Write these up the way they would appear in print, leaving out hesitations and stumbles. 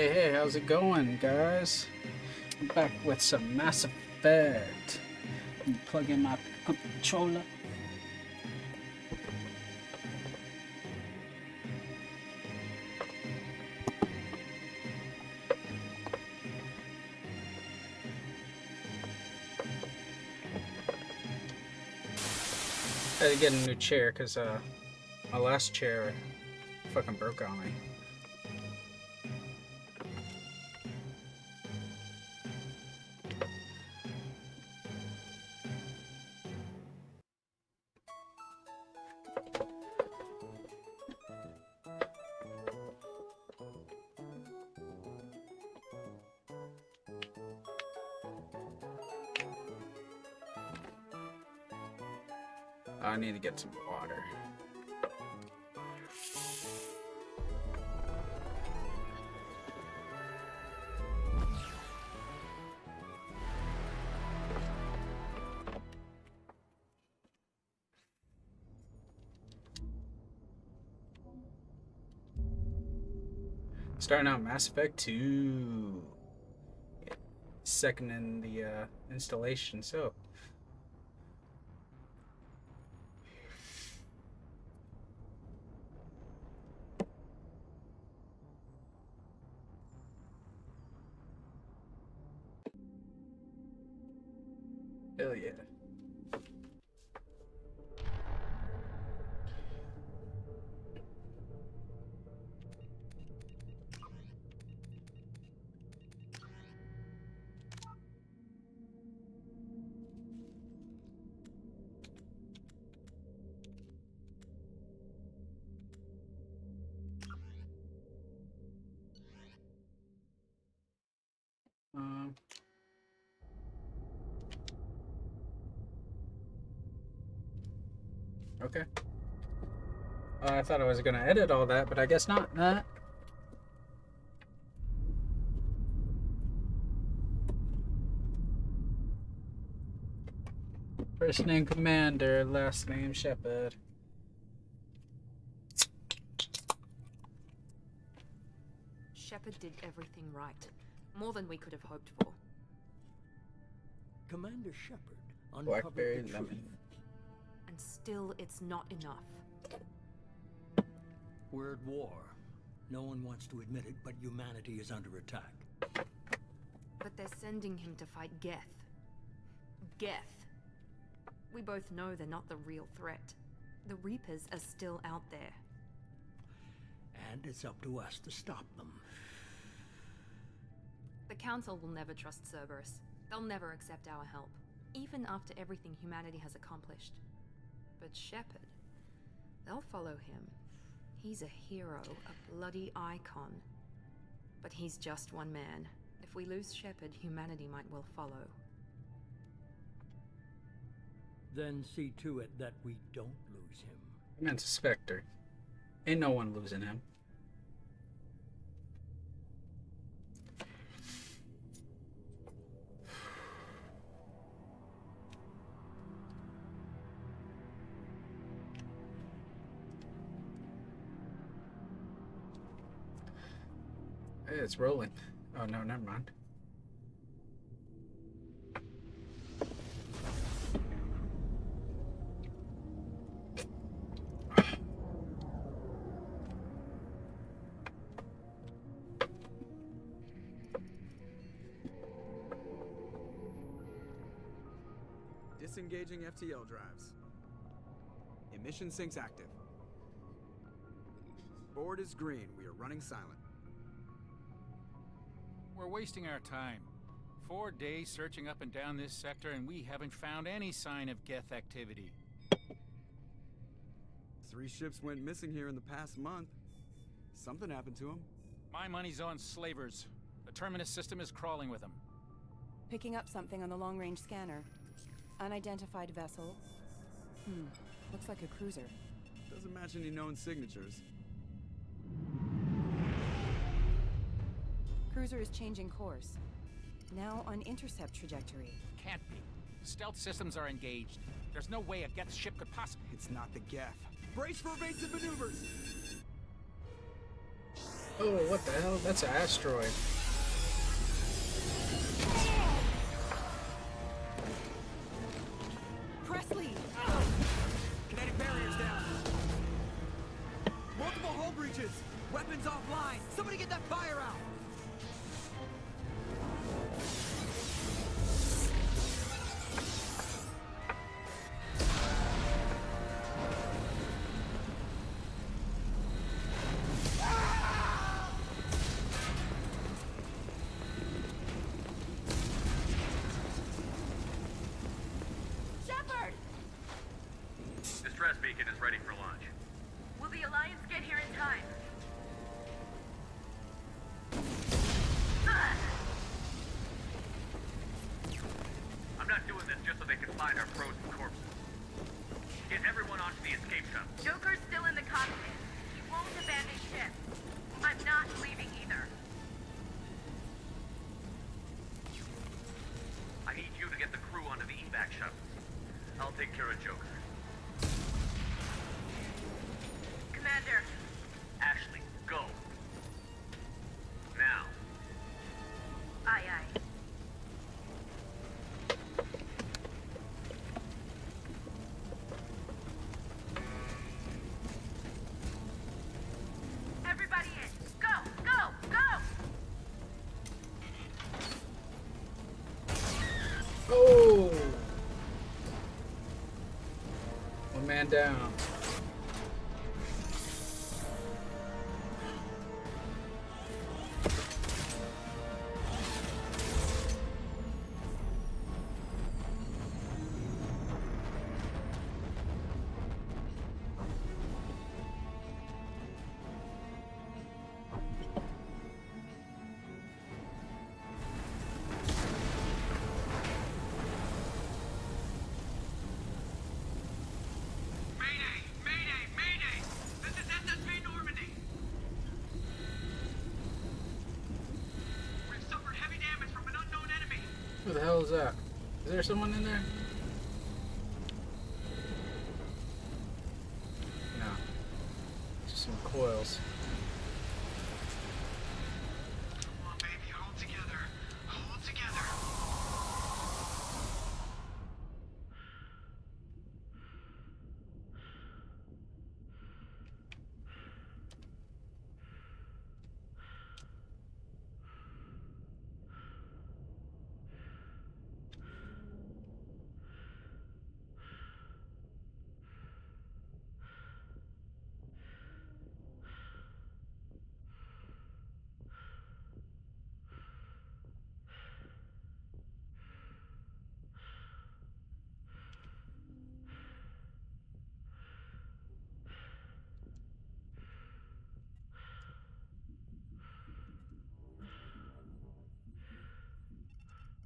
Hey, how's it going, guys? I'm back with some Mass Effect. I'm plugging my controller. I had to get a new chair because my last chair fucking broke on me. I need to get some water. Starting out Mass Effect 2. Second in the installation, so. Hell yeah. Okay. I thought I was gonna edit all that, but I guess not. First name Commander, last name Shepard. Shepard did everything right. More than we could have hoped for. Commander Shepard Blackberry uncovered the truth. lemon. And still, it's not enough. We're at war. No one wants to admit it, but humanity is under attack. But they're sending him to fight Geth. Geth. We both know they're not the real threat. The Reapers are still out there. And it's up to us to stop them. The Council will never trust Cerberus. They'll never accept our help, even after everything humanity has accomplished. But Shepard, they'll follow him. He's a hero, a bloody icon. But he's just one man. If we lose Shepard, humanity might well follow. Then see to it that we don't lose him. I meant Spectre. Ain't no one losing him. Hey, it's rolling. Oh no, never mind. Disengaging FTL drives. Emission sinks active. Board is green. We are running silent. We're wasting our time. 4 days searching up and down this sector, and we haven't found any sign of Geth activity. 3 ships went missing here in the past month. Something happened to them. My money's on slavers. The Terminus system is crawling with them. Picking up something on the long-range scanner. Unidentified vessel. Looks like a cruiser. Doesn't match any known signatures. Cruiser is changing course. Now on intercept trajectory. Can't be. Stealth systems are engaged. There's no way a Geth ship could possibly... It's not the Geth. Brace for evasive maneuvers! Oh, what the hell? That's an asteroid. Presley! Kinetic barriers down. Multiple hull breaches. Weapons offline. Somebody get that fire out. Shepard! Distress beacon is ready for launch. Will the Alliance get here in time? I'm not doing this just so they can find our frozen corpses. Get everyone onto the escape shuttle. Joker's still in the cockpit. He won't abandon ship. I'm not leaving either. I need you to get the crew onto the evac shuttles. I'll take care of Joker. Commander, Ashley, go. Now. aye aye. Everybody in. Go, go, go! Oh! One man down. Mayday! Mayday! Mayday! This is SSV Normandy! We've suffered heavy damage from an unknown enemy. Who the hell is that? Is there someone in there? No. Just some coils. Come on, baby, hold together. Hold together.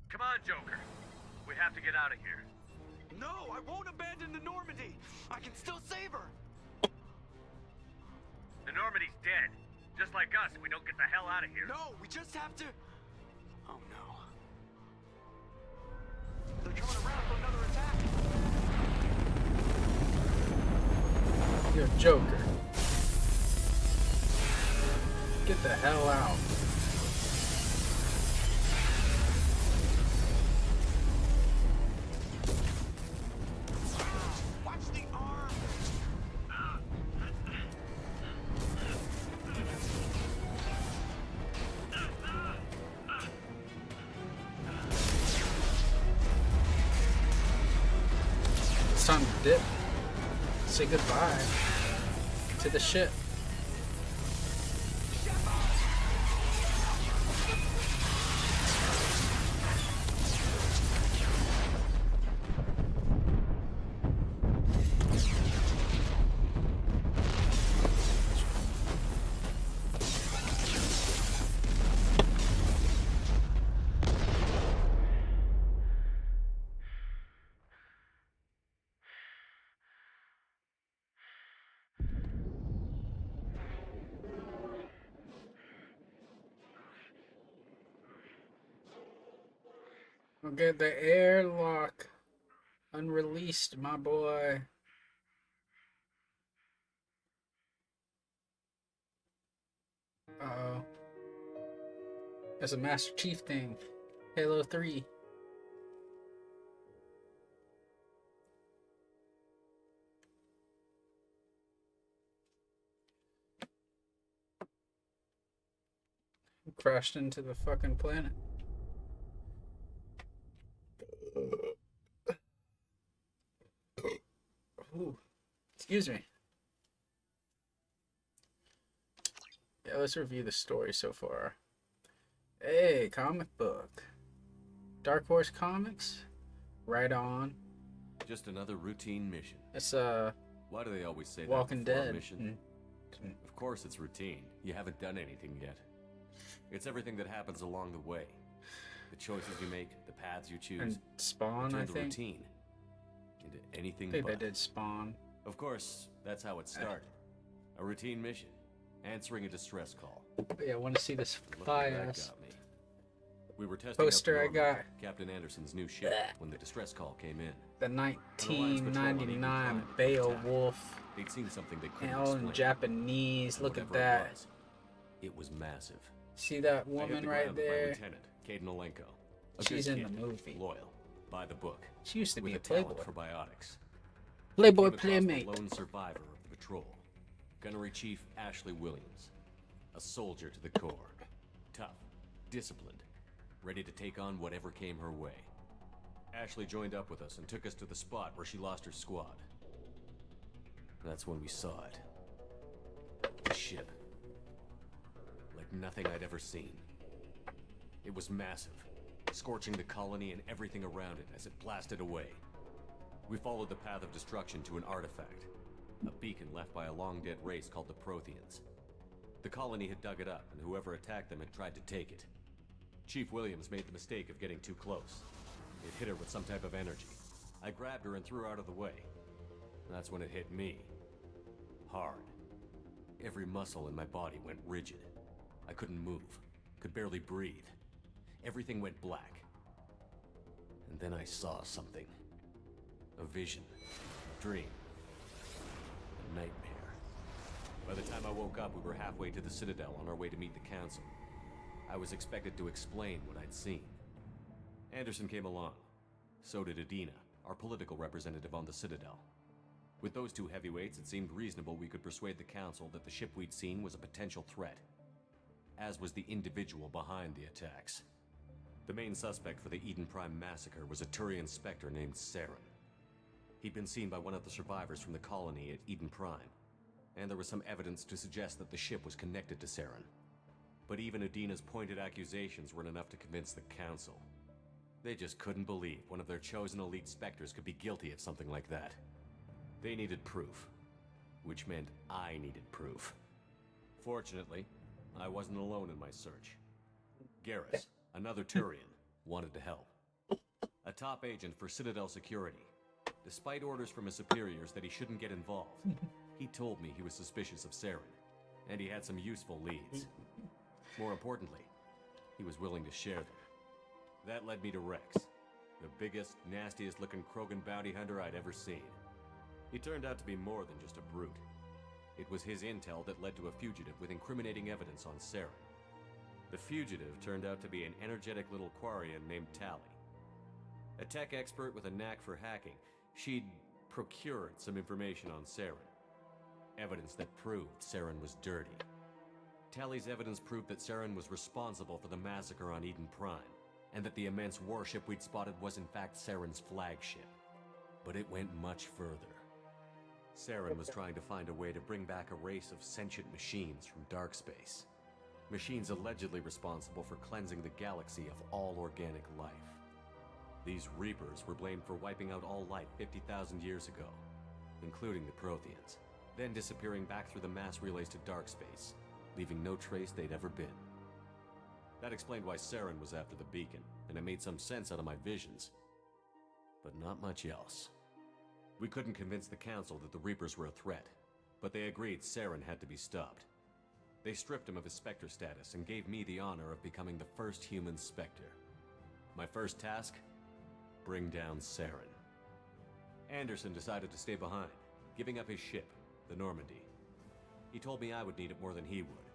Come on, Joker. We have to get out of here. No, I won't abandon the Normandy. I can still save her. The Normandy's dead. Just like us, we don't get the hell out of here. No, we just have to. Oh no. They're coming around for another attack. Yo, Joker. Get the hell out. Watch the arm. It's time to dip. Say goodbye to the ship. Okay, the airlock unreleased, my boy. Uh-oh. That's a Master Chief thing. Halo 3. Crashed into the fucking planet. Ooh. Excuse me. Yeah, let's review the story so far. Hey, comic book. Dark Horse Comics? Right on. Just another routine mission. It's Why do they always say Walking that before a Dead. mission? Of course it's routine. You haven't done anything yet. It's everything that happens along the way. The choices you make, the paths you choose. And Spawn, turn I the think. routine into anything I think but. they did Spawn. Of course, that's how it started. A routine mission. Answering a distress call. But yeah, I want to see this Look where that fire. got me. We were testing Poster I out the Normandy, got. Captain Anderson's new ship when the distress call came in. The 1999 Beowulf. They'd seen something they couldn't And all in explain. Japanese. And Look at whatever that. It was massive. See that I hit woman the right ground with my there? Lieutenant, Caden Alenko. A She's good in the kid, movie. Loyal, by the book. She used to with be a a Playboy. talent for biotics. Playboy Came across playmate. The lone survivor of the patrol, Gunnery Chief Ashley Williams. A soldier to the core. Tough, disciplined, ready to take on whatever came her way. Ashley joined up with us and took us to the spot where she lost her squad. That's when we saw it. The ship. Like nothing I'd ever seen. It was massive, scorching the colony and everything around it as it blasted away. We followed the path of destruction to an artifact, a beacon left by a long-dead race called the Protheans. The colony had dug it up, and whoever attacked them had tried to take it. Chief Williams made the mistake of getting too close. It hit her with some type of energy. I grabbed her and threw her out of the way. That's when it hit me. Hard. Every muscle in my body went rigid. I couldn't move, could barely breathe. Everything went black. And then I saw something. A vision. A dream. A nightmare. By the time I woke up, we were halfway to the Citadel on our way to meet the Council. I was expected to explain what I'd seen. Anderson came along. So did Adina, our political representative on the Citadel. With those two heavyweights, it seemed reasonable we could persuade the Council that the ship we'd seen was a potential threat, as was the individual behind the attacks. The main suspect for the Eden Prime massacre was a Turian Spectre named Saren. He'd been seen by one of the survivors from the colony at Eden Prime, and there was some evidence to suggest that the ship was connected to Saren. But even Adina's pointed accusations weren't enough to convince the Council. They just couldn't believe one of their chosen elite Spectres could be guilty of something like that. They needed proof, which meant I needed proof. Fortunately, I wasn't alone in my search. Garrus, another Turian, wanted to help. A top agent for Citadel Security. Despite orders from his superiors that he shouldn't get involved, he told me he was suspicious of Saren, and he had some useful leads. More importantly, he was willing to share them. That led me to Rex, the biggest, nastiest looking Krogan bounty hunter I'd ever seen. He turned out to be more than just a brute. It was his intel that led to a fugitive with incriminating evidence on Saren. The fugitive turned out to be an energetic little Quarian named Tali. A tech expert with a knack for hacking, she'd procured some information on Saren. Evidence that proved Saren was dirty. Tali's evidence proved that Saren was responsible for the massacre on Eden Prime, and that the immense warship we'd spotted was in fact Saren's flagship. But it went much further. Saren was trying to find a way to bring back a race of sentient machines from dark space. Machines allegedly responsible for cleansing the galaxy of all organic life. These Reapers were blamed for wiping out all life 50,000 years ago, including the Protheans, then disappearing back through the mass relays to dark space, leaving no trace they'd ever been. That explained why Saren was after the beacon, and it made some sense out of my visions. But not much else. We couldn't convince the Council that the Reapers were a threat, but they agreed Saren had to be stopped. They stripped him of his Spectre status and gave me the honor of becoming the first human Spectre. My first task? Bring down Saren. Anderson decided to stay behind, giving up his ship, the Normandy. He told me I would need it more than he would.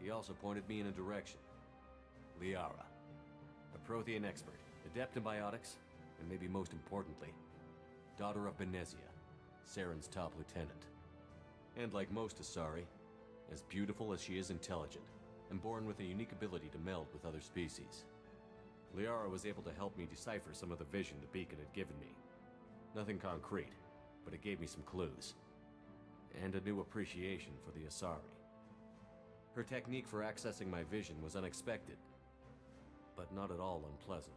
He also pointed me in a direction. Liara, a Prothean expert, adept in biotics, and maybe most importantly, daughter of Benezia, Saren's top lieutenant. And like most Asari, as beautiful as she is intelligent, and born with a unique ability to meld with other species. Liara was able to help me decipher some of the vision the beacon had given me. Nothing concrete, but it gave me some clues. And a new appreciation for the Asari. Her technique for accessing my vision was unexpected, but not at all unpleasant.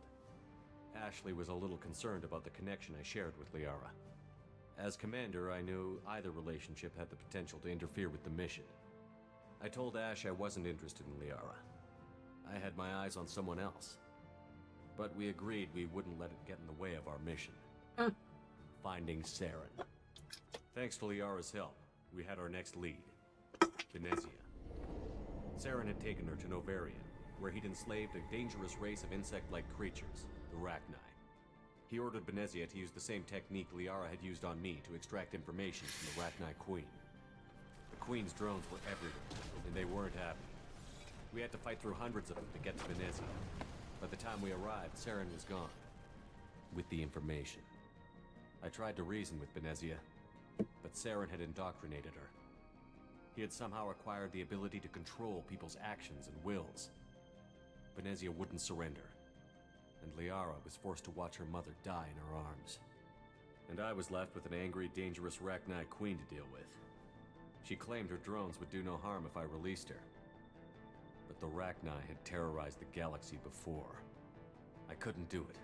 Ashley was a little concerned about the connection I shared with Liara. As commander, I knew either relationship had the potential to interfere with the mission. I told Ash I wasn't interested in Liara. I had my eyes on someone else. But we agreed we wouldn't let it get in the way of our mission. Finding Saren. Thanks to Liara's help, we had our next lead, Benezia. Saren had taken her to Novarian, where he'd enslaved a dangerous race of insect-like creatures, the Rachni. He ordered Benezia to use the same technique Liara had used on me to extract information from the Rachni Queen. The Queen's drones were everywhere, and they weren't happy. We had to fight through hundreds of them to get to Benezia. By the time we arrived, Saren was gone. With the information. I tried to reason with Benezia, but Saren had indoctrinated her. He had somehow acquired the ability to control people's actions and wills. Benezia wouldn't surrender, and Liara was forced to watch her mother die in her arms. And I was left with an angry, dangerous Rachni Queen to deal with. She claimed her drones would do no harm if I released her. But the Rachni had terrorized the galaxy before. I couldn't do it.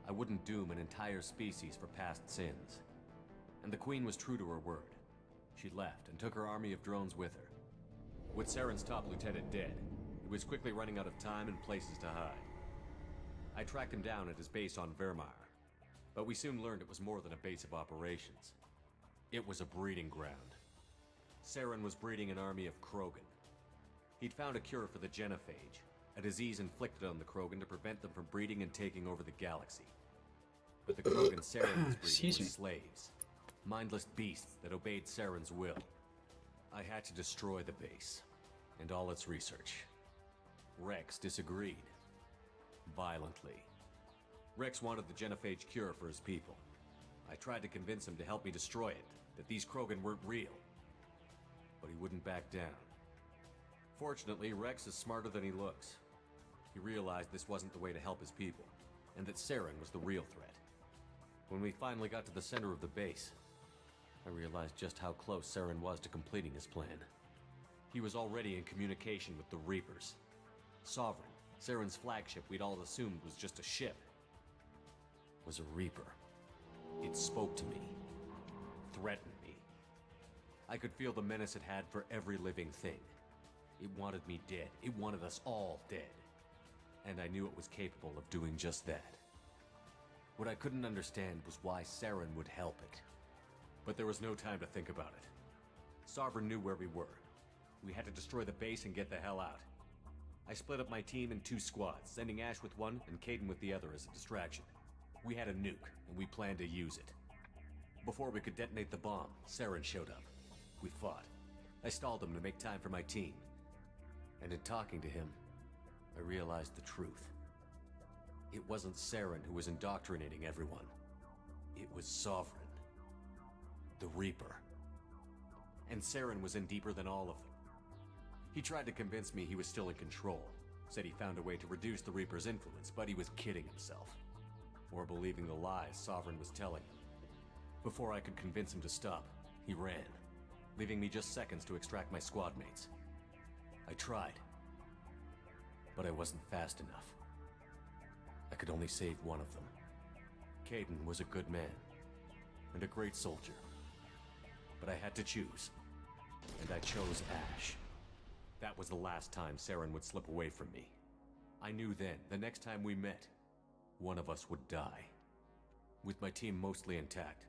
I wouldn't doom an entire species for past sins. And the Queen was true to her word. She left and took her army of drones with her. With Saren's top lieutenant dead, he was quickly running out of time and places to hide. I tracked him down at his base on Vermeer, but we soon learned it was more than a base of operations. It was a breeding ground. Saren was breeding an army of Krogan. He'd found a cure for the genophage, a disease inflicted on the Krogan to prevent them from breeding and taking over the galaxy. But the Krogan Saren was breeding were slaves, mindless beasts that obeyed Saren's will. I had to destroy the base, and all its research. Rex disagreed. Violently. Rex wanted the genophage cure for his people. I tried to convince him to help me destroy it, that these Krogan weren't real. But he wouldn't back down. Fortunately, Rex is smarter than he looks. He realized this wasn't the way to help his people, and that Saren was the real threat. When we finally got to the center of the base, I realized just how close Saren was to completing his plan. He was already in communication with the Reapers. Sovereign, Saren's flagship we'd all assumed was just a ship, was a Reaper. It spoke to me, threatened me. I could feel the menace it had for every living thing. It wanted me dead. It wanted us all dead. And I knew it was capable of doing just that. What I couldn't understand was why Saren would help it. But there was no time to think about it. Sovereign knew where we were. We had to destroy the base and get the hell out. I split up my team in 2 squads, sending Ash with one and Caden with the other as a distraction. We had a nuke, and we planned to use it. Before we could detonate the bomb, Saren showed up. We fought. I stalled him to make time for my team. And in talking to him, I realized the truth. It wasn't Saren who was indoctrinating everyone. It was Sovereign. The Reaper. And Saren was in deeper than all of them. He tried to convince me he was still in control. Said he found a way to reduce the Reaper's influence, but he was kidding himself. Or believing the lies Sovereign was telling him. Before I could convince him to stop, he ran, leaving me just seconds to extract my squad mates. I tried, but I wasn't fast enough. I could only save one of them. Caden was a good man, and a great soldier. But I had to choose, and I chose Ash. That was the last time Saren would slip away from me. I knew then, the next time we met, one of us would die. With my team mostly intact,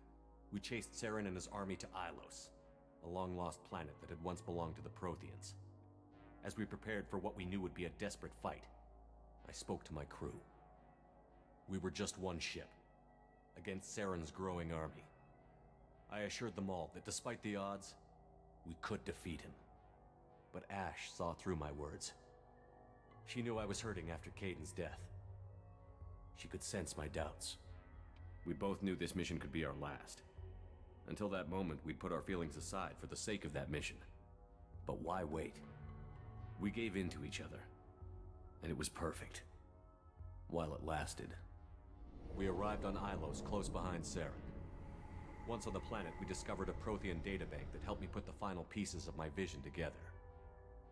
we chased Saren and his army to Ilos, a long-lost planet that had once belonged to the Protheans. As we prepared for what we knew would be a desperate fight, I spoke to my crew. We were just one ship, against Saren's growing army. I assured them all that despite the odds, we could defeat him. but Ash saw through my words. She knew I was hurting after Caden's death. She could sense my doubts. We both knew this mission could be our last. Until that moment, we'd put our feelings aside for the sake of that mission. But why wait? We gave in to each other, and it was perfect. While it lasted. We arrived on Ilos, close behind Saren. Once on the planet, we discovered a Prothean databank that helped me put the final pieces of my vision together.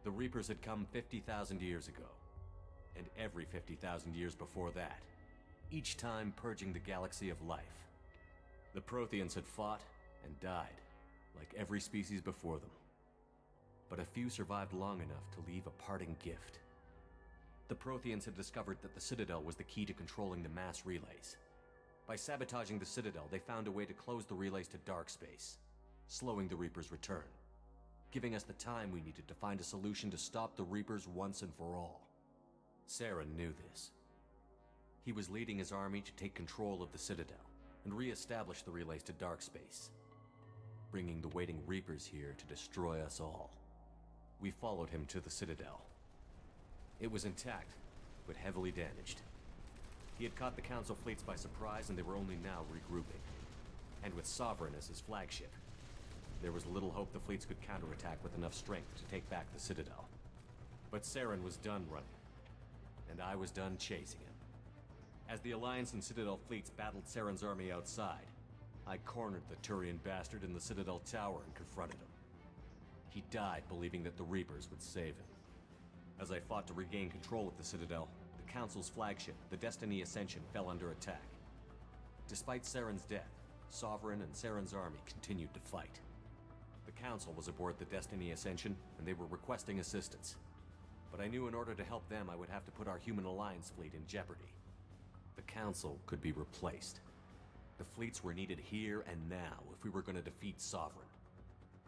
The Reapers had come 50,000 years ago, and every 50,000 years before that, each time purging the galaxy of life. The Protheans had fought and died, like every species before them. But a few survived long enough to leave a parting gift. The Protheans had discovered that the Citadel was the key to controlling the mass relays. By sabotaging the Citadel, they found a way to close the relays to dark space, slowing the Reapers' return, giving us the time we needed to find a solution to stop the Reapers once and for all. Saren knew this. He was leading his army to take control of the Citadel and re-establish the relays to dark space, bringing the waiting Reapers here to destroy us all. We followed him to the Citadel. It was intact, but heavily damaged. He had caught the Council fleets by surprise, and they were only now regrouping. And with Sovereign as his flagship, there was little hope the fleets could counterattack with enough strength to take back the Citadel. But Saren was done running, and I was done chasing him. As the Alliance and Citadel fleets battled Saren's army outside, I cornered the Turian bastard in the Citadel tower and confronted him. He died believing that the Reapers would save him. As I fought to regain control of the Citadel, the Council's flagship, the Destiny Ascension, fell under attack. Despite Saren's death, Sovereign and Saren's army continued to fight. The Council was aboard the Destiny Ascension, and they were requesting assistance. But I knew in order to help them, I would have to put our Human Alliance fleet in jeopardy. The Council could be replaced. The fleets were needed here and now if we were going to defeat Sovereign.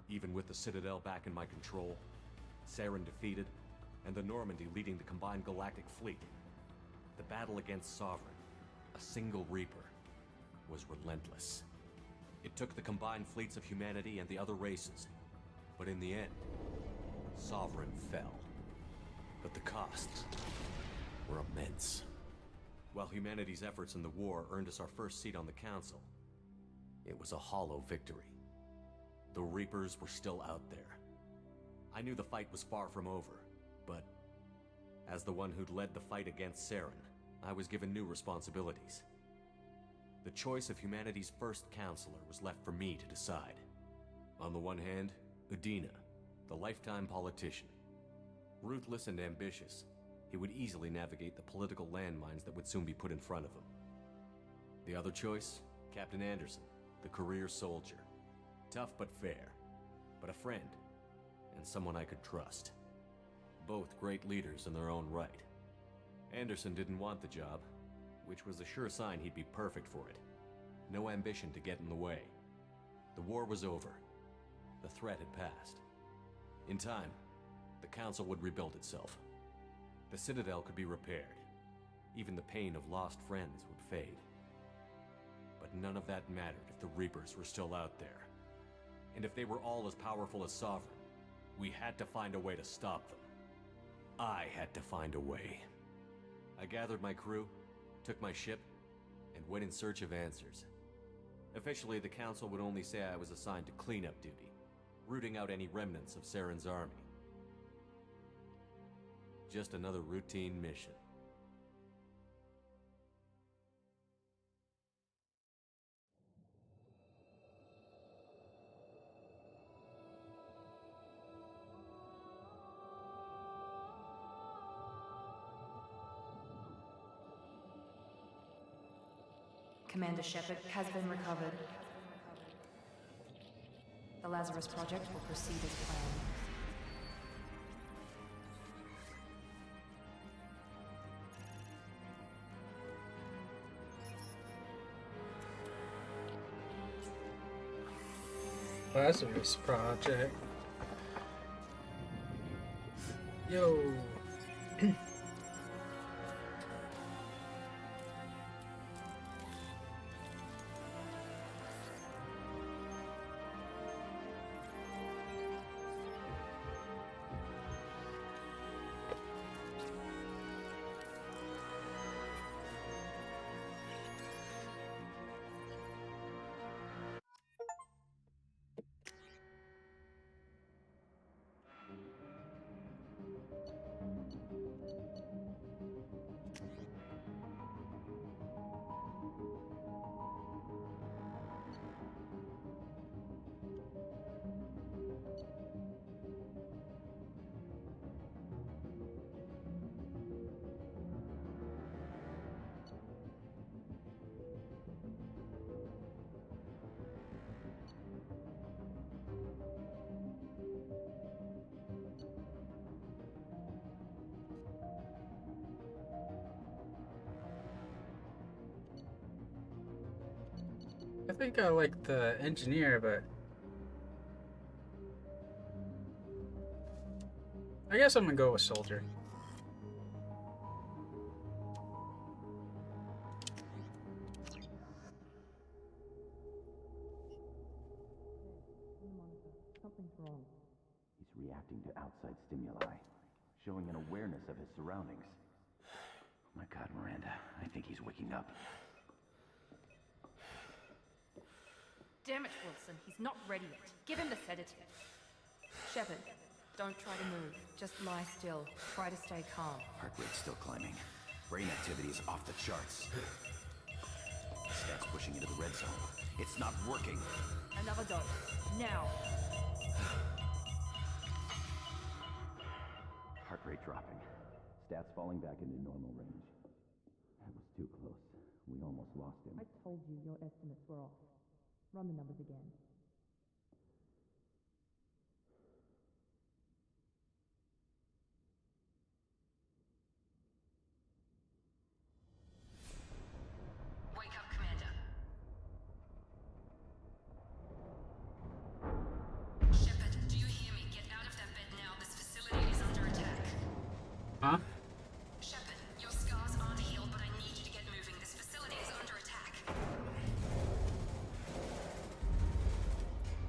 Even with the Citadel back in my control, Saren defeated, and the Normandy leading the combined galactic fleet, the battle against Sovereign, a single Reaper, was relentless. It took the combined fleets of humanity and the other races, but in the end, Sovereign fell. But the costs were immense. While humanity's efforts in the war earned us our first seat on the Council, it was a hollow victory. The Reapers were still out there. I knew the fight was far from over, but as the one who'd led the fight against Saren, I was given new responsibilities. The choice of humanity's first counselor was left for me to decide. On the one hand, Udina, the lifetime politician. Ruthless and ambitious, he would easily navigate the political landmines that would soon be put in front of him. The other choice, Captain Anderson, the career soldier. Tough but fair, but a friend, and someone I could trust. Both great leaders in their own right. Anderson didn't want the job, which was a sure sign he'd be perfect for it. No ambition to get in the way. The war was over. The threat had passed. In time, the Council would rebuild itself. The Citadel could be repaired. Even the pain of lost friends would fade. But none of that mattered if the Reapers were still out there. And if they were all as powerful as Sovereign, we had to find a way to stop them. I had to find a way. I gathered my crew, took my ship, and went in search of answers. Officially, the Council would only say I was assigned to cleanup duty, rooting out any remnants of Saren's army. Just another routine mission. Commander Shepard has been recovered. The Lazarus Project will proceed as planned. Lazarus Project. Yo. I think I like the engineer, but I guess I'm gonna go with soldier. Something's wrong. He's reacting to outside stimuli, showing an awareness of his surroundings. Oh my God, Miranda, I think he's waking up. Damn it, Wilson. He's not ready yet. Give him the sedative. Shepard, don't try to move. Just lie still. Try to stay calm. Heart rate's still climbing. Brain activity is off the charts. Stats pushing into the red zone. It's not working. Another dose. Now. Heart rate dropping. Stats falling back into normal range. That was too close. We almost lost him. I told you your estimates were off. Run the numbers again. Wake up, Commander. Shepard, do you hear me? Get out of that bed now. This facility is under attack. Huh? Shepard, your scars aren't healed, but I need you to get moving. This facility is under attack.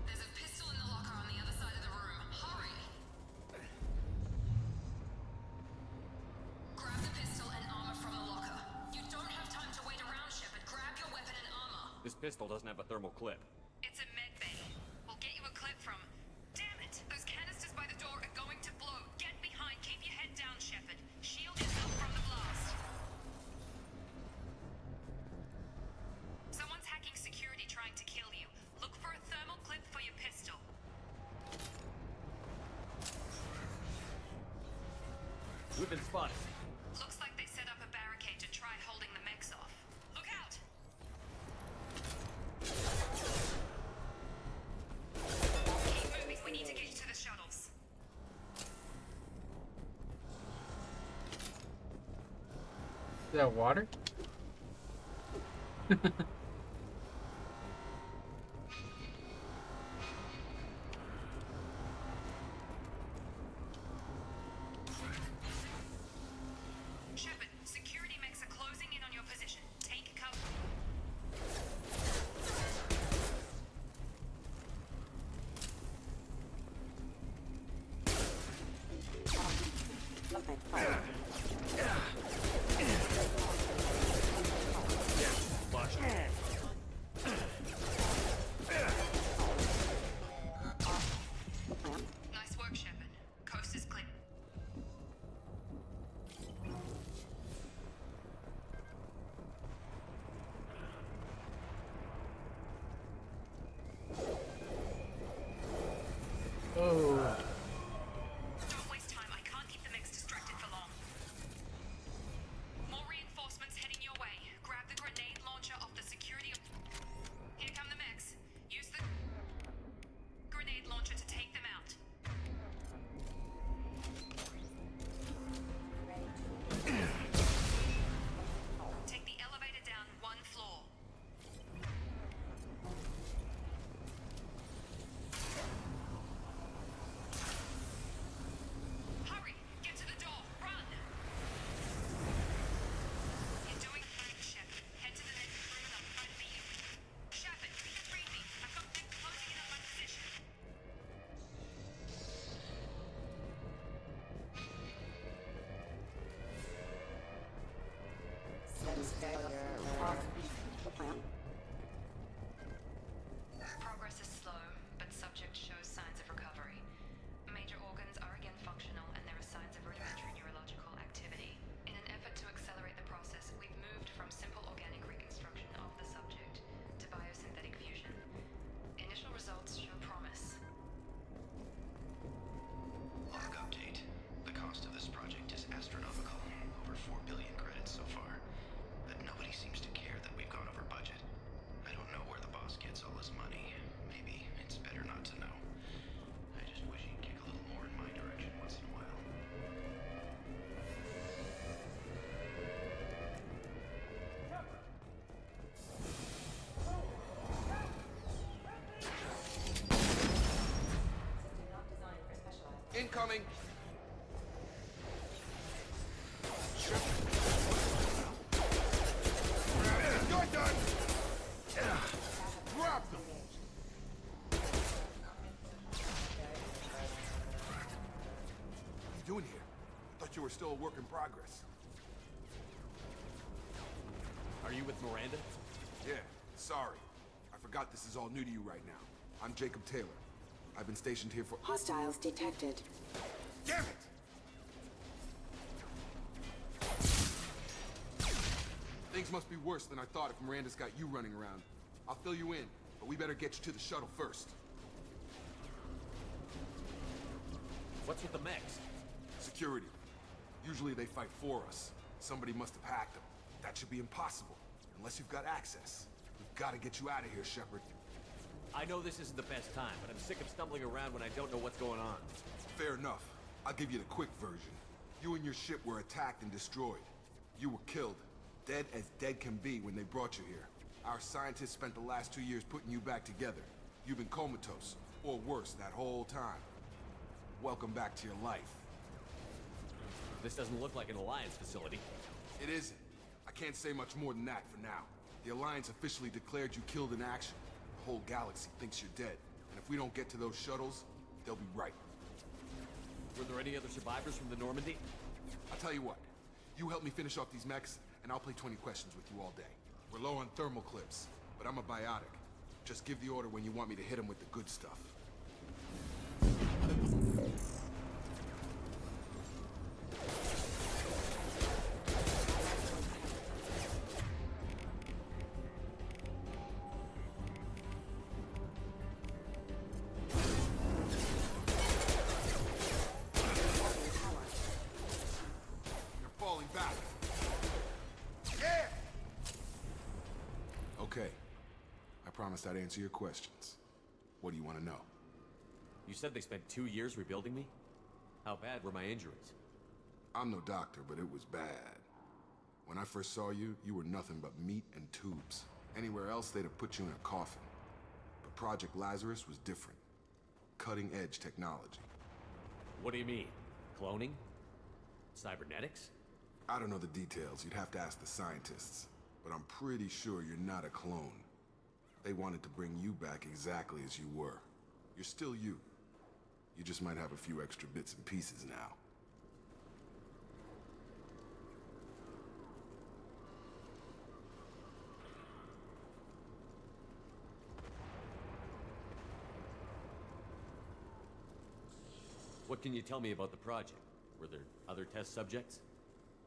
There's a pistol in the locker on the other side of the room. Hurry! Grab the pistol and armor from the locker. You don't have time to wait around, Shepard. Grab your weapon and armor. This pistol doesn't have a thermal clip. It's a med bay. We'll get you a clip from... Damn it! Those canisters by the door are going to blow. Get behind. Keep your head down, Shepard. Shield yourself from the blast. Someone's hacking security trying to kill you. Look for a thermal clip for your pistol. We've been spotted. Looks like they set up a barricade to try holding the mechs off. Look out! Keep moving. We need to get you to the shuttles. Is that water? Shepard, security mechs are closing in on your position. Take cover. incoming! You're done! Grab them! What are you doing here? I thought you were still a work in progress. Are you with Miranda? Yeah, sorry. I forgot this is all new to you right now. I'm Jacob Taylor. I've been stationed here for— Hostiles detected. Damn it! Things must be worse than I thought if Miranda's got you running around. I'll fill you in, but we better get you to the shuttle first. What's with the mechs? Security. Usually they fight for us. Somebody must have hacked them. That should be impossible, unless you've got access. We've got to get you out of here, Shepard. I know this isn't the best time, but I'm sick of stumbling around when I don't know what's going on. Fair enough. I'll give you the quick version. You and your ship were attacked and destroyed. You were killed. Dead as dead can be when they brought you here. Our scientists spent the last 2 years putting you back together. You've been comatose, or worse, that whole time. Welcome back to your life. This doesn't look like an Alliance facility. It isn't. I can't say much more than that for now. The Alliance officially declared you killed in action. The whole galaxy thinks you're dead. And if we don't get to those shuttles, they'll be right. Were there any other survivors from the Normandy? I'll tell you what. You help me finish off these mechs, and I'll play 20 questions with you all day. We're low on thermal clips, but I'm a biotic. Just give the order when you want me to hit them with the good stuff. You're falling back. Yeah! Okay. I promised I'd answer your questions. What do you want to know? You said they spent 2 years rebuilding me? How bad were my injuries? I'm no doctor, but it was bad. When I first saw you, you were nothing but meat and tubes. Anywhere else, they'd have put you in a coffin. But Project Lazarus was different. Cutting-edge technology. What do you mean? Cloning? Cybernetics? I don't know the details. You'd have to ask the scientists. But I'm pretty sure you're not a clone. They wanted to bring you back exactly as you were. You're still you. You just might have a few extra bits and pieces now. What can you tell me about the project? Were there other test subjects?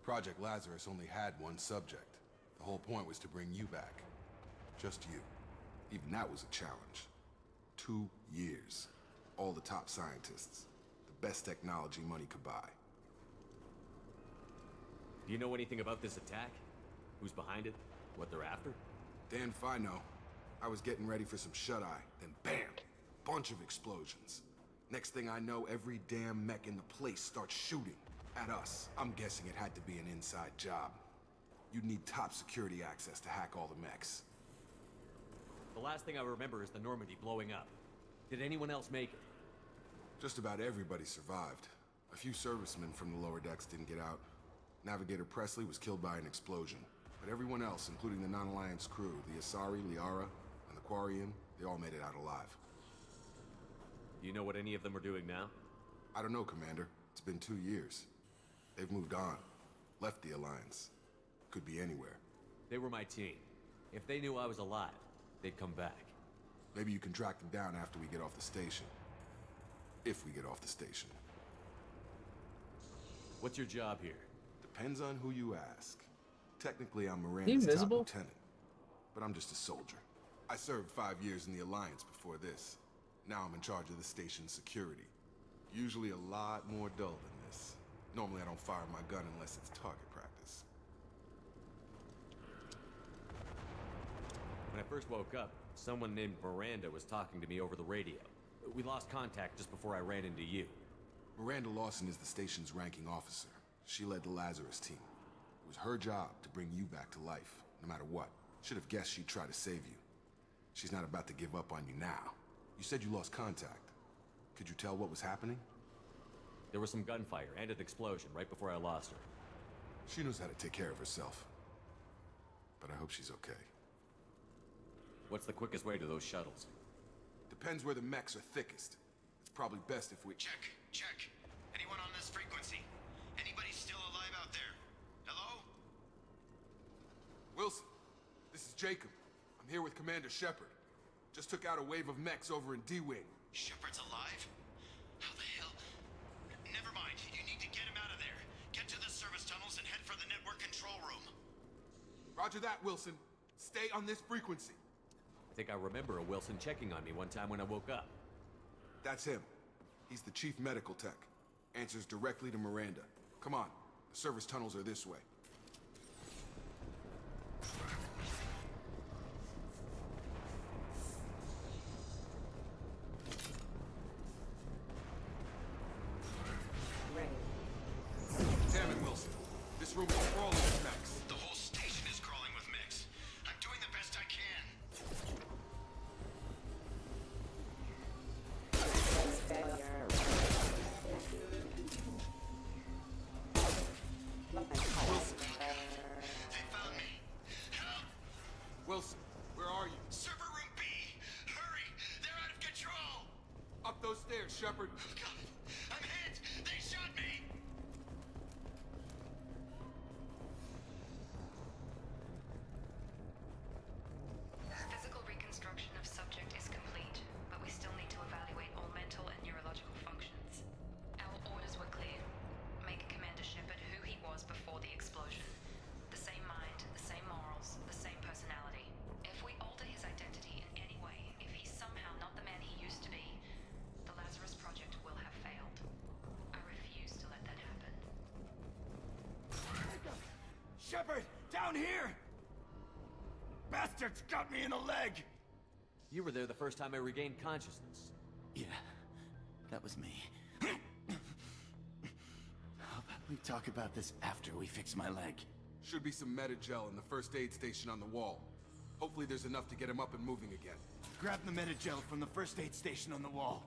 Project Lazarus only had one subject. The whole point was to bring you back. Just you. Even that was a challenge. 2 years. All the top scientists. The best technology money could buy. Do you know anything about this attack? Who's behind it? What they're after? Damn if I know. I was getting ready for some shut-eye, then bam! Bunch of explosions. Next thing I know, every damn mech in the place starts shooting at us. I'm guessing it had to be an inside job. You'd need top security access to hack all the mechs. The last thing I remember is the Normandy blowing up. Did anyone else make it? Just about everybody survived. A few servicemen from the lower decks didn't get out. Navigator Presley was killed by an explosion. But everyone else, including the non-Alliance crew, the Asari, Liara, and the Quarian, they all made it out alive. Do you know what any of them are doing now? I don't know, Commander. It's been 2 years. They've moved on. Left the Alliance. Could be anywhere. They were my team. If they knew I was alive, they'd come back. Maybe you can track them down after we get off the station. If we get off the station. What's your job here? Depends on who you ask. Technically, I'm He Miranda's top invisible? lieutenant. But I'm just a soldier. I served 5 years in the Alliance before this. Now I'm in charge of the station's security. Usually a lot more dull than this. Normally I don't fire my gun unless it's target practice. When I first woke up, someone named Miranda was talking to me over the radio. We lost contact just before I ran into you. Miranda Lawson is the station's ranking officer. She led the Lazarus team. It was her job to bring you back to life, no matter what. Should have guessed she'd try to save you. She's not about to give up on you now. You said you lost contact. Could you tell what was happening? There was some gunfire and an explosion right before I lost her. She knows how to take care of herself. But I hope she's okay. What's the quickest way to those shuttles? Depends where the mechs are thickest. It's probably best if we... Check. Anyone on this frequency? Anybody still alive out there? Hello? Wilson, this is Jacob. I'm here with Commander Shepard. Just took out a wave of mechs over in D-Wing. Shepard's alive? How the hell? Never mind. You need to get him out of there. Get to the service tunnels and head for the network control room. Roger that, Wilson. Stay on this frequency. I think I remember a Wilson checking on me one time when I woke up. That's him. He's the chief medical tech. Answers directly to Miranda. Come on. The service tunnels are this way. Damn it, Wilson. This room is crawling with mechs. The whole station is crawling with mechs. I'm doing the best I can. Wilson. They found me. Help! Wilson, where are you? Server room B! Hurry! They're out of control! Up those stairs, Shepard. God, I'm hit! They shot me! Physical reconstruction of subject is complete, but we still need to evaluate all mental and neurological functions. Our orders were clear. Make Commander Shepard who he was before the explosion. The same mind, the same morals, the same personality. If we alter his identity in any way, if he's somehow not the man he used to be, the Lazarus Project will have failed. I refuse to let that happen. Shepard! Down here! Bastards got me in the leg! You were there the first time I regained consciousness. Yeah, that was me. How about we talk about this after we fix my leg? Should be some Medi-gel in the first aid station on the wall. Hopefully there's enough to get him up and moving again. Grab the Medi-gel from the first aid station on the wall.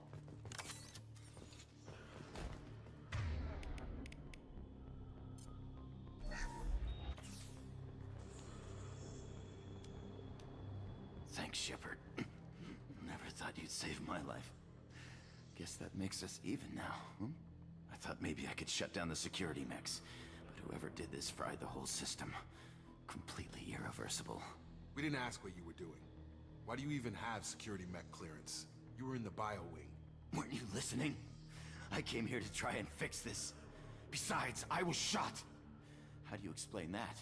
Thanks, Shepard. Never thought you'd save my life. Guess that makes us even now, hmm? I thought maybe I could shut down the security mechs, but whoever did this fried the whole system. Completely irreversible. We didn't ask what you were doing. Why do you even have security mech clearance? You were in the bio wing. Weren't you listening? I came here to try and fix this. Besides, I was shot. How do you explain that?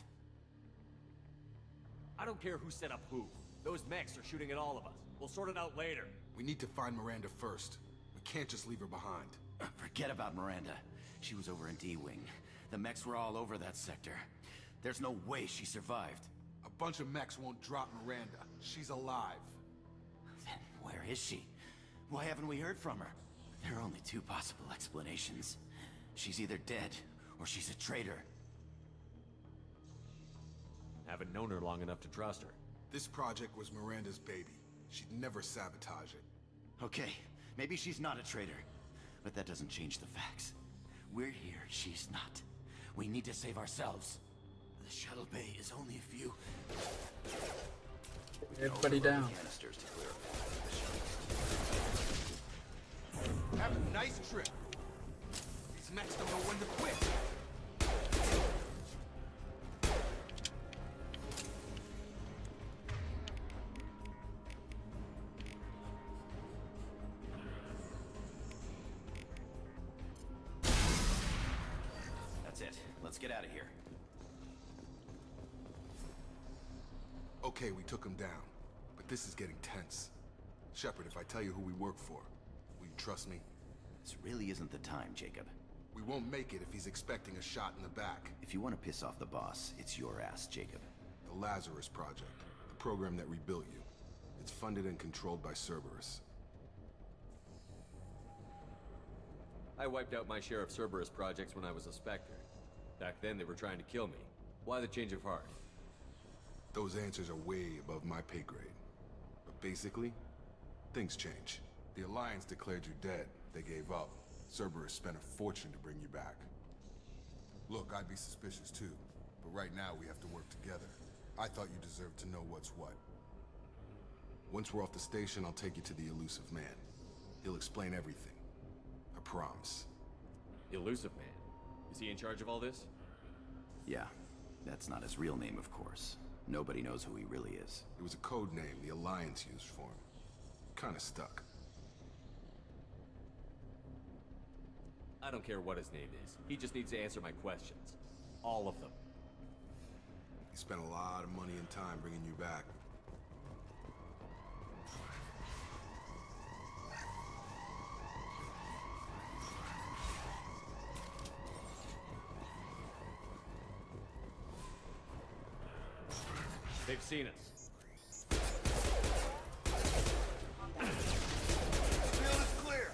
I don't care who set up who. Those mechs are shooting at all of us. We'll sort it out later. We need to find Miranda first. We can't just leave her behind. Forget about Miranda. She was over in D-Wing. The mechs were all over that sector. There's no way she survived. A bunch of mechs won't drop Miranda. She's alive. Then where is she? Why haven't we heard from her? There are only two possible explanations. She's either dead, or she's a traitor. Haven't known her long enough to trust her. This project was Miranda's baby. She'd never sabotage it. Okay, maybe she's not a traitor. But that doesn't change the facts. We're here, she's not. We need to save ourselves. The shuttle bay is only a few... Everybody down. Canisters to clear up. Have a nice trip. These mechs don't know when to quit. That's it. Let's get out of here. Okay, we took him down. But this is getting tense. Shepard, if I tell you who we work for, will you trust me? This really isn't the time, Jacob. We won't make it if he's expecting a shot in the back. If you want to piss off the boss, it's your ass, Jacob. The Lazarus Project, the program that rebuilt you. It's funded and controlled by Cerberus. I wiped out my share of Cerberus projects when I was a Spectre. Back then, they were trying to kill me. Why the change of heart? Those answers are way above my pay grade. But basically, things change. The Alliance declared you dead. They gave up. Cerberus spent a fortune to bring you back. Look, I'd be suspicious too, but right now we have to work together. I thought you deserved to know what's what. Once we're off the station, I'll take you to the Elusive Man. He'll explain everything. I promise. Elusive Man? Is he in charge of all this? Yeah, that's not his real name, of course. Nobody knows who he really is. It was a code name the Alliance used for him. Kinda stuck. I don't care what his name is. He just needs to answer my questions. All of them. He spent a lot of money and time bringing you back. They've seen us. Field is clear.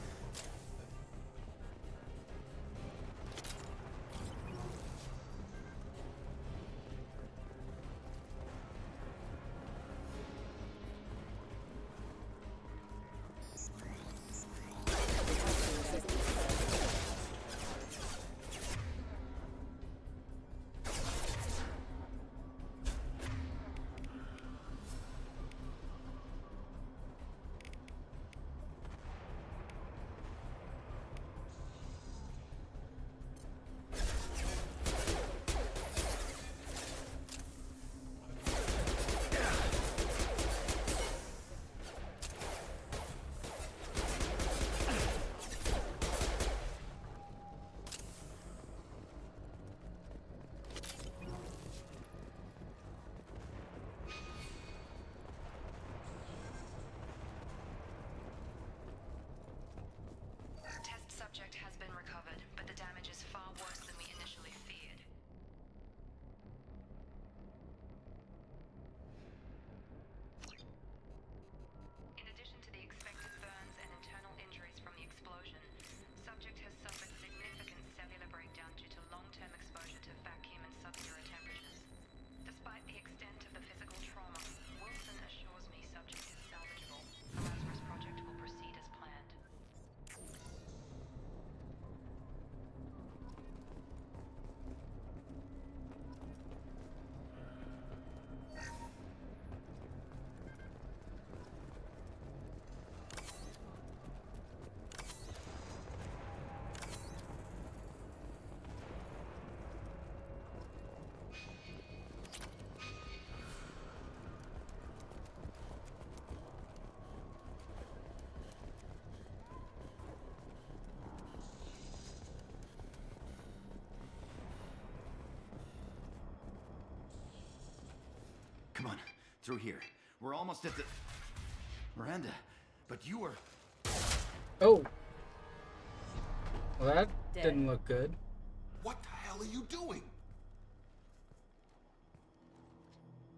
Test subject has been recovered, but the damage is far worse than we initially feared. In addition to the expected burns and internal injuries from the explosion, subject has suffered significant cellular breakdown due to long-term exposure to vacuum and sub-zero temperatures. Despite the extent of the physical trauma, Wilson assures me subject is salvageable. The Lazarus project will proceed as planned. Come on, through here. We're almost at the... Miranda, but you were... Oh. Well, that Dead. didn't look good. What the hell are you doing?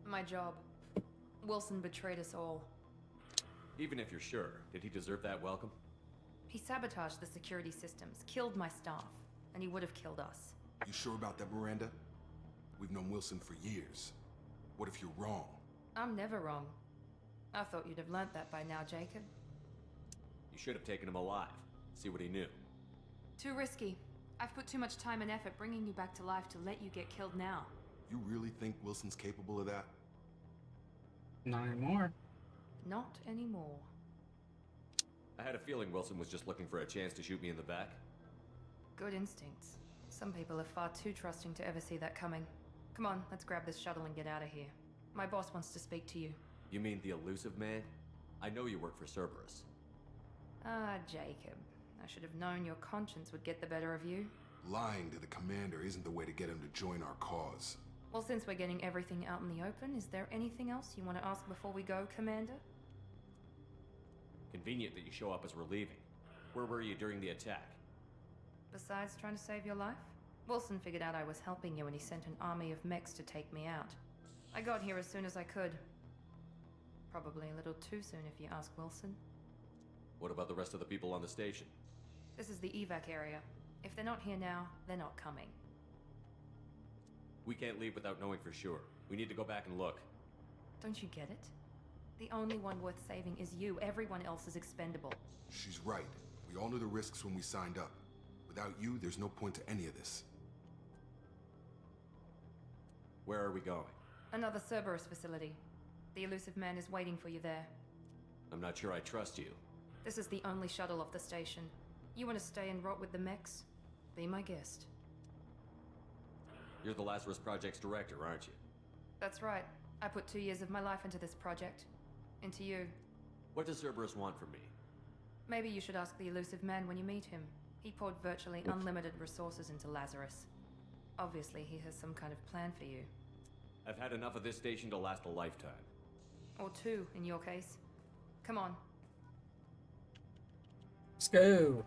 My job. Wilson betrayed us all. Even if you're sure, did he deserve that welcome? He sabotaged the security systems, killed my staff, and he would have killed us. You sure about that, Miranda? We've known Wilson for years. What if you're wrong? I'm never wrong. I thought you'd have learnt that by now, Jacob. You should have taken him alive. See what he knew. Too risky. I've put too much time and effort bringing you back to life to let you get killed now. You really think Wilson's capable of that? Not anymore. Not anymore. I had a feeling Wilson was just looking for a chance to shoot me in the back. Good instincts. Some people are far too trusting to ever see that coming. Come on, let's grab this shuttle and get out of here. My boss wants to speak to you. You mean the Elusive Man? I know you work for Cerberus. Ah, Jacob. I should have known your conscience would get the better of you. Lying to the commander isn't the way to get him to join our cause. Well, since we're getting everything out in the open, is there anything else you want to ask before we go, Commander? Convenient that you show up as we're leaving. Where were you during the attack? Besides trying to save your life? Wilson figured out I was helping you and he sent an army of mechs to take me out. I got here as soon as I could. Probably a little too soon if you ask Wilson. What about the rest of the people on the station? This is the evac area. If they're not here now, they're not coming. We can't leave without knowing for sure. We need to go back and look. Don't you get it? The only one worth saving is you. Everyone else is expendable. She's right. We all knew the risks when we signed up. Without you, there's no point to any of this. Where are we going? Another Cerberus facility. The elusive man is waiting for you there. I'm not sure I trust you. This is the only shuttle off the station. You want to stay and rot with the mechs? Be my guest. You're the Lazarus Project's director, aren't you? That's right. I put 2 years of my life into this project. Into you. What does Cerberus want from me? Maybe you should ask the elusive man when you meet him. He poured virtually unlimited resources into Lazarus. Obviously, he has some kind of plan for you. I've had enough of this station to last a lifetime. Or 2, in your case. Come on. Let's go.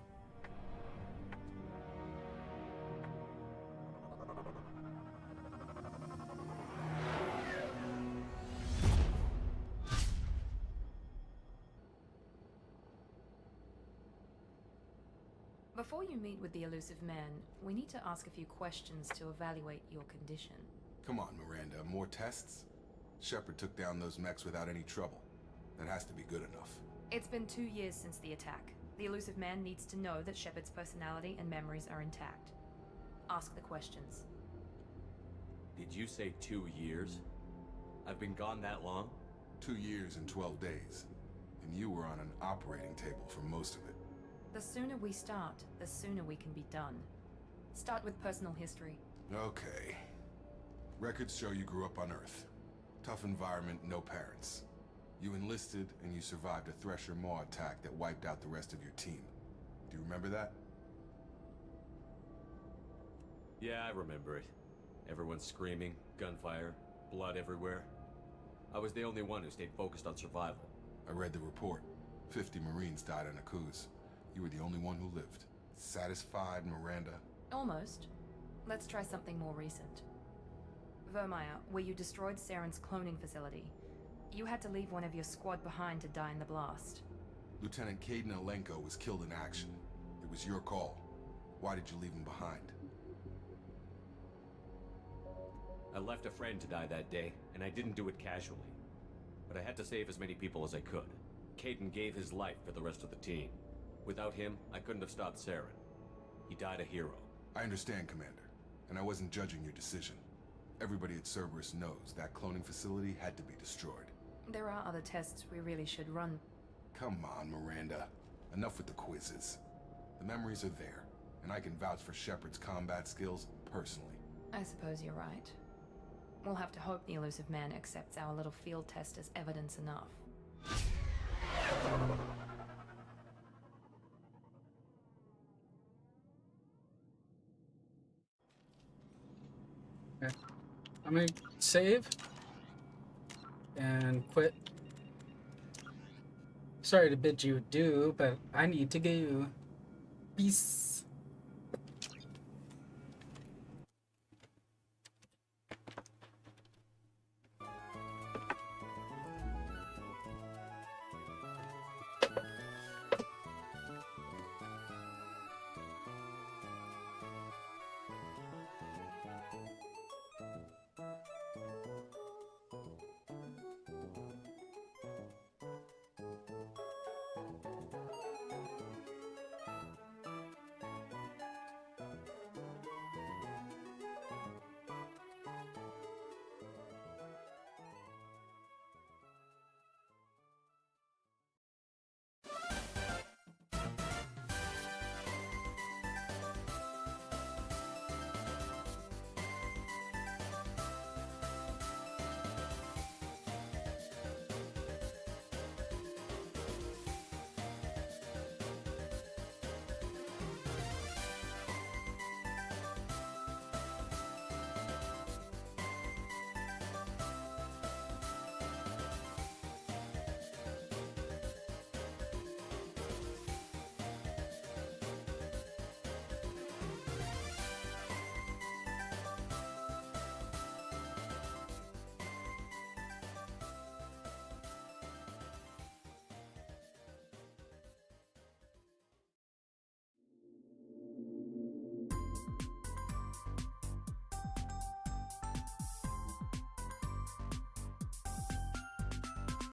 Before you meet with the elusive man, we need to ask a few questions to evaluate your condition. Come on, Miranda, more tests? Shepard took down those mechs without any trouble. That has to be good enough. It's been 2 years since the attack. The elusive man needs to know that Shepard's personality and memories are intact. Ask the questions. Did you say 2 years? I've been gone that long? 2 years and 12 days. And you were on an operating table for most of it. The sooner we start, the sooner we can be done. Start with personal history. Okay. Records show you grew up on Earth. Tough environment, no parents. You enlisted and you survived a Thresher Maw attack that wiped out the rest of your team. Do you remember that? Yeah, I remember it. Everyone screaming, gunfire, blood everywhere. I was the only one who stayed focused on survival. I read the report. 50 Marines died on a cruise. You were the only one who lived. Satisfied, Miranda? Almost. Let's try something more recent. Vermeer, where you destroyed Saren's cloning facility. You had to leave one of your squad behind to die in the blast. Lieutenant Caden Alenko was killed in action. It was your call. Why did you leave him behind? I left a friend to die that day, and I didn't do it casually. But I had to save as many people as I could. Caden gave his life for the rest of the team. Without him, I couldn't have stopped Saren. He died a hero. I understand, Commander, and I wasn't judging your decision. Everybody at Cerberus knows that cloning facility had to be destroyed. There are other tests we really should run. Come on, Miranda. Enough with the quizzes. The memories are there, and I can vouch for Shepard's combat skills personally. I suppose you're right. We'll have to hope the elusive man accepts our little field test as evidence enough. Okay. I'm gonna save and quit. Sorry to bid you adieu, but I need to go. Peace.